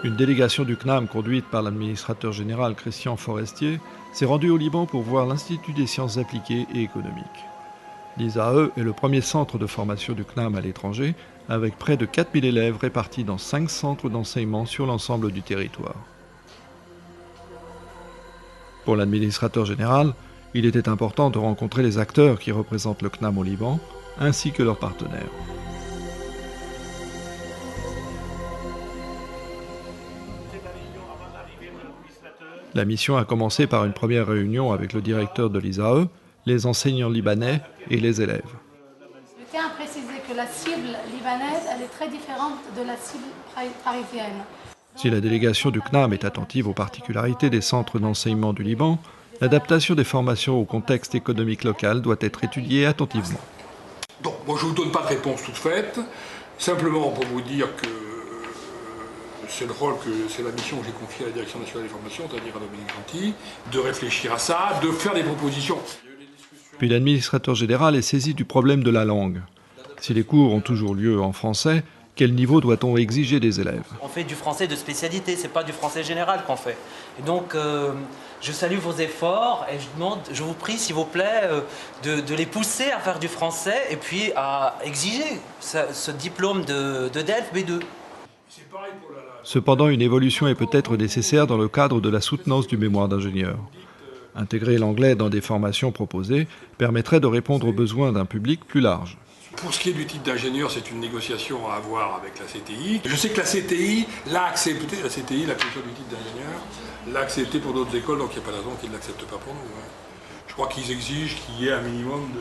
Une délégation du CNAM conduite par l'administrateur général Christian Forestier s'est rendue au Liban pour voir l'Institut des sciences appliquées et économiques. L'ISAE est le premier centre de formation du CNAM à l'étranger, avec près de 4000 élèves répartis dans 5 centres d'enseignement sur l'ensemble du territoire. Pour l'administrateur général, il était important de rencontrer les acteurs qui représentent le CNAM au Liban, ainsi que leurs partenaires. La mission a commencé par une première réunion avec le directeur de l'ISAE, les enseignants libanais et les élèves. Je tiens à préciser que la cible libanaise, elle est très différente de la cible parisienne. Si la délégation du CNAM est attentive aux particularités des centres d'enseignement du Liban, l'adaptation des formations au contexte économique local doit être étudiée attentivement. Donc, moi je ne vous donne pas de réponse toute faite, simplement pour vous dire que c'est la mission que j'ai confiée à la Direction nationale des formations, c'est-à-dire à Dominique Gentil, de réfléchir à ça, de faire des propositions. Puis l'administrateur général est saisi du problème de la langue. Si les cours ont toujours lieu en français, quel niveau doit-on exiger des élèves? On fait du français de spécialité, c'est pas du français général qu'on fait. Et donc, je salue vos efforts et je vous prie, s'il vous plaît, de les pousser à faire du français et puis à exiger ce diplôme de DELF B2. Cependant, une évolution est peut-être nécessaire dans le cadre de la soutenance du mémoire d'ingénieur. Intégrer l'anglais dans des formations proposées permettrait de répondre aux besoins d'un public plus large. Pour ce qui est du titre d'ingénieur, c'est une négociation à avoir avec la CTI. Je sais que la CTI l'a accepté, la CTI, la commission du titre d'ingénieur, l'a accepté pour d'autres écoles, donc il n'y a pas de raison qu'ils ne l'acceptent pas pour nous. Je crois qu'ils exigent qu'il y ait un minimum de...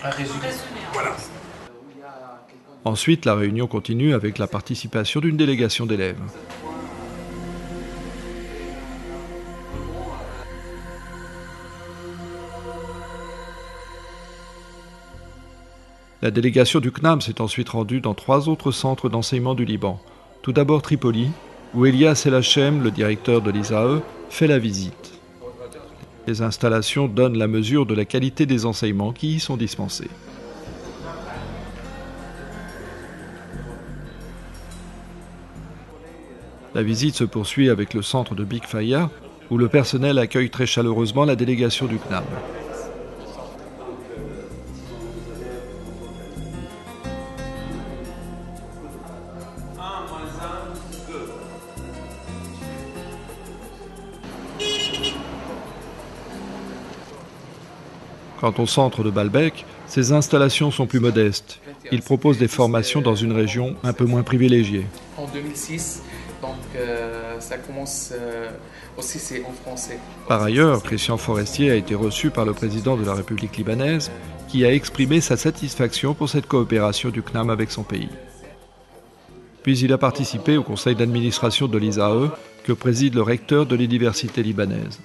Un résumé. Voilà. Ensuite, la réunion continue avec la participation d'une délégation d'élèves. La délégation du CNAM s'est ensuite rendue dans 3 autres centres d'enseignement du Liban. Tout d'abord Tripoli, où Elias Elhachem, le directeur de l'ISAE, fait la visite. Les installations donnent la mesure de la qualité des enseignements qui y sont dispensés. La visite se poursuit avec le centre de Big Faya, où le personnel accueille très chaleureusement la délégation du CNAM. Quant au centre de Baalbek, ses installations sont plus modestes. Il propose des formations dans une région un peu moins privilégiée. En 2006, donc ça commence aussi c'est en français. Par ailleurs, Christian Forestier a été reçu par le président de la République libanaise, qui a exprimé sa satisfaction pour cette coopération du CNAM avec son pays. Puis il a participé au conseil d'administration de l'ISAE, que préside le recteur de l'université libanaise.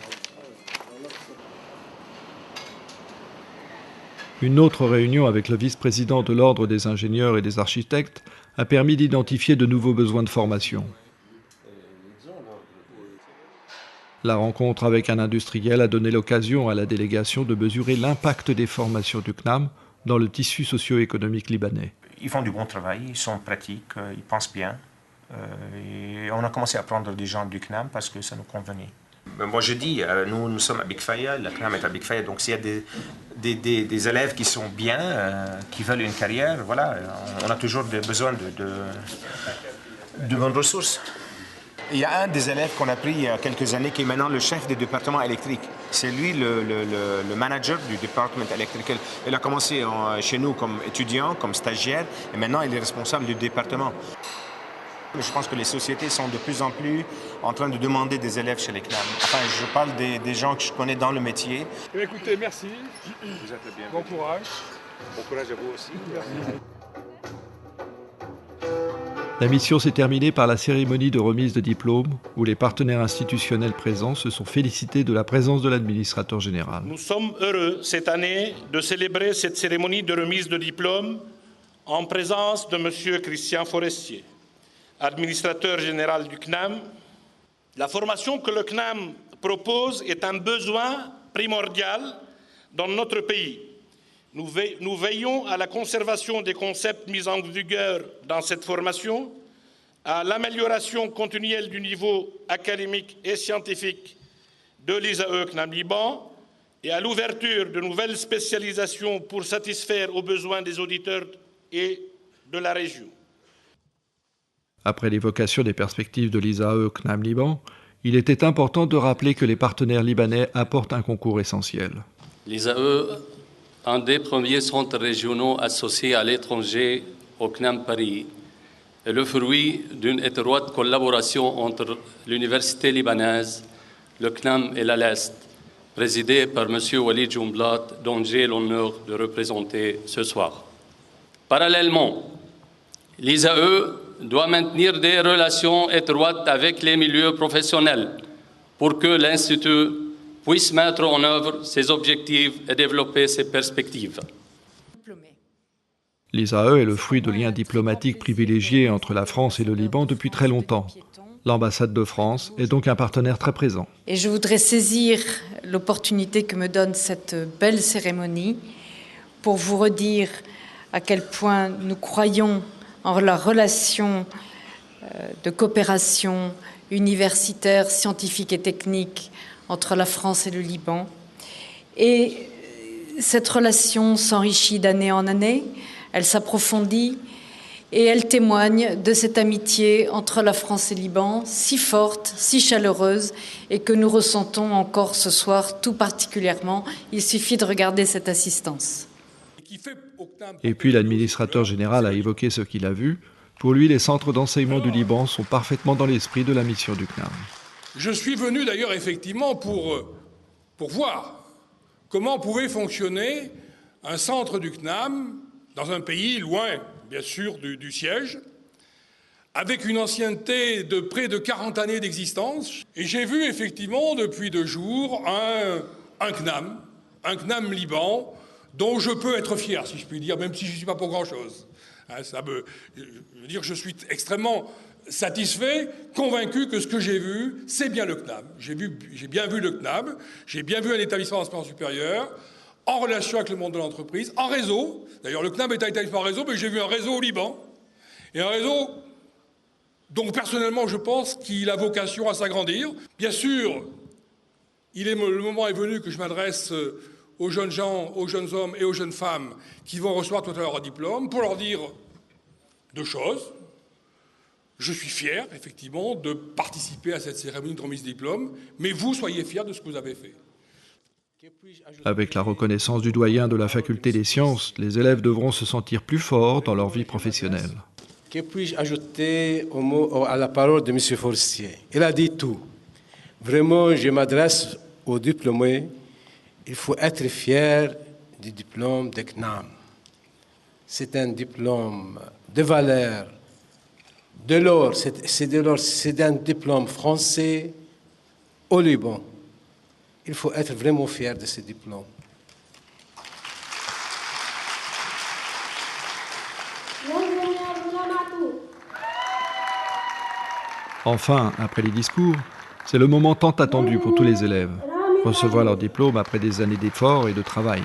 Une autre réunion avec le vice-président de l'Ordre des ingénieurs et des architectes a permis d'identifier de nouveaux besoins de formation. La rencontre avec un industriel a donné l'occasion à la délégation de mesurer l'impact des formations du CNAM dans le tissu socio-économique libanais. Ils font du bon travail, ils sont pratiques, ils pensent bien. Et on a commencé à prendre des gens du CNAM parce que ça nous convenait. Moi je dis, nous sommes à Big Faya, la CNAM est à Big Faya, donc s'il y a des élèves qui sont bien, qui veulent une carrière, voilà, on a toujours besoin de bonnes ressources. Il y a un des élèves qu'on a pris il y a quelques années qui est maintenant le chef du département électrique. C'est lui le manager du département électrique. Il a commencé chez nous comme étudiant, comme stagiaire, et maintenant il est responsable du département. Je pense que les sociétés sont de plus en plus en train de demander des élèves chez les CNAM. Enfin, je parle des gens que je connais dans le métier. Écoutez, merci. Vous êtes le bienvenu. Bon courage. Bon courage à vous aussi. Merci. La mission s'est terminée par la cérémonie de remise de diplôme, où les partenaires institutionnels présents se sont félicités de la présence de l'administrateur général. Nous sommes heureux cette année de célébrer cette cérémonie de remise de diplôme en présence de M. Christian Forestier, administrateur général du CNAM. La formation que le CNAM propose est un besoin primordial dans notre pays. Nous veillons à la conservation des concepts mis en vigueur dans cette formation, à l'amélioration continuelle du niveau académique et scientifique de l'ISAE CNAM Liban et à l'ouverture de nouvelles spécialisations pour satisfaire aux besoins des auditeurs et de la région. Après l'évocation des perspectives de l'ISAE CNAM Liban, il était important de rappeler que les partenaires libanais apportent un concours essentiel. L'ISAE, un des premiers centres régionaux associés à l'étranger au CNAM Paris, est le fruit d'une étroite collaboration entre l'université libanaise, le CNAM et l'ALEST, présidée par M. Walid Jumblat, dont j'ai l'honneur de représenter ce soir. Parallèlement, l'ISAE doit maintenir des relations étroites avec les milieux professionnels pour que l'Institut puisse mettre en œuvre ses objectifs et développer ses perspectives. L'ISAE est le fruit de liens diplomatiques privilégiés entre la France et le Liban depuis très longtemps. L'ambassade de France est donc un partenaire très présent. Et je voudrais saisir l'opportunité que me donne cette belle cérémonie pour vous redire à quel point nous croyons en la relation de coopération universitaire, scientifique et technique entre la France et le Liban. Et cette relation s'enrichit d'année en année, elle s'approfondit et elle témoigne de cette amitié entre la France et le Liban, si forte, si chaleureuse, et que nous ressentons encore ce soir tout particulièrement. Il suffit de regarder cette assistance. Et puis l'administrateur général a évoqué ce qu'il a vu. Pour lui, les centres d'enseignement du Liban sont parfaitement dans l'esprit de la mission du CNAM. Je suis venu d'ailleurs effectivement pour voir comment pouvait fonctionner un centre du CNAM dans un pays loin, bien sûr, du siège, avec une ancienneté de près de 40 années d'existence. Et j'ai vu effectivement depuis 2 jours un CNAM Liban, dont je peux être fier, si je puis dire, même si je ne suis pas pour grand-chose. Je suis extrêmement satisfait, convaincu que ce que j'ai vu, c'est bien le CNAM. J'ai bien vu le CNAM, j'ai bien vu un établissement d'enseignement supérieur, en relation avec le monde de l'entreprise, en réseau. D'ailleurs, le CNAM est un établissement réseau, mais j'ai vu un réseau au Liban. Et un réseau dont, personnellement, je pense qu'il a vocation à s'agrandir. Bien sûr, le moment est venu que je m'adresse aux jeunes gens, aux jeunes hommes et aux jeunes femmes qui vont recevoir tout à l'heure un diplôme pour leur dire 2 choses. Je suis fier, effectivement, de participer à cette cérémonie de remise de diplôme, mais vous, soyez fiers de ce que vous avez fait. Avec la reconnaissance du doyen de la faculté des sciences, les élèves devront se sentir plus forts dans leur vie professionnelle. Que puis-je ajouter à la parole de M. Forestier? Il a dit tout. Vraiment, je m'adresse aux diplômés. Il faut être fier du diplôme de CNAM. C'est un diplôme de valeur. C'est un diplôme français au Liban. Il faut être vraiment fier de ce diplôme. Enfin, après les discours, c'est le moment tant attendu pour tous les élèves. Recevoir leur diplôme après des années d'efforts et de travail.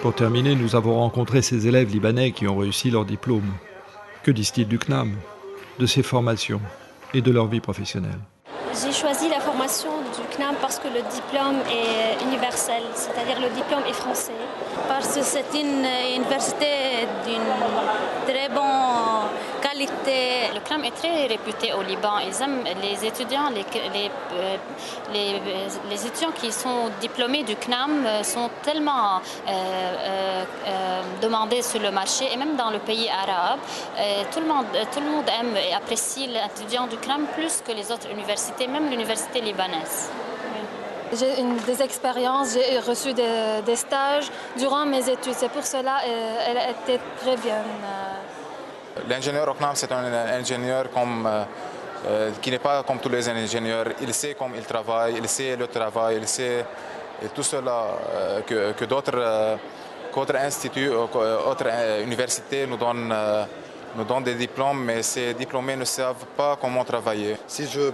Pour terminer, nous avons rencontré ces élèves libanais qui ont réussi leur diplôme. Que disent-ils du CNAM, de ses formations et de leur vie professionnelle? J'ai choisi la formation du CNAM parce que le diplôme est universel, c'est-à-dire le diplôme est français. Parce que c'est une université d'une très bonne qualité. Le CNAM est très réputé au Liban. Ils aiment les étudiants, les étudiants qui sont diplômés du CNAM sont tellement demandés sur le marché et même dans le pays arabe. Tout le monde aime et apprécie l'étudiant du CNAM plus que les autres universités, même l'université libanaise. J'ai des expériences, j'ai reçu des stages durant mes études. C'est pour cela qu'elle était très bien. L'ingénieur au CNAM, c'est un ingénieur qui n'est pas comme tous les ingénieurs. Il sait comment il travaille, il sait le travail, il sait tout cela que d'autres instituts, d'autres universités nous donnent des diplômes, mais ces diplômés ne savent pas comment travailler. Si je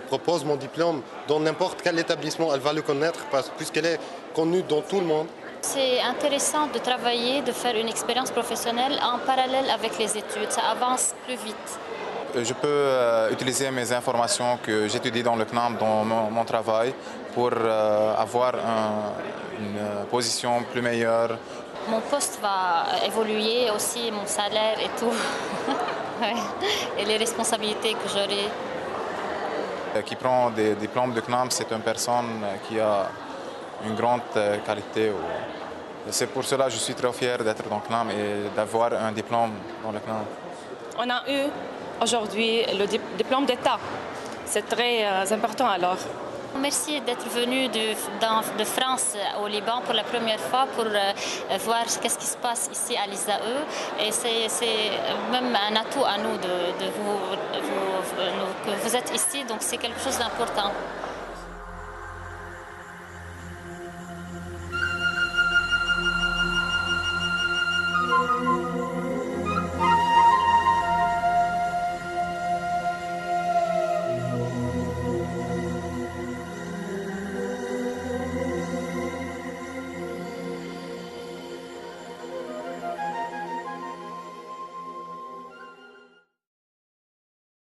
propose mon diplôme dans n'importe quel établissement, elle va le connaître puisqu'elle est connue dans tout le monde. C'est intéressant de travailler, de faire une expérience professionnelle en parallèle avec les études. Ça avance plus vite. Je peux utiliser mes informations que j'étudie dans le CNAM, dans mon travail, pour avoir une position plus meilleure. Mon poste va évoluer aussi, mon salaire et tout. Et les responsabilités que j'aurai. Qui prend des diplômes de CNAM, c'est une personne qui a une grande qualité. C'est pour cela que je suis très fier d'être dans le CNAM et d'avoir un diplôme dans le CNAM. On a eu aujourd'hui le diplôme d'État. C'est très important alors. Merci d'être venu de France au Liban pour la première fois pour voir qu'est-ce qui se passe ici à l'ISAE. Et c'est même un atout à nous que vous êtes ici, donc c'est quelque chose d'important.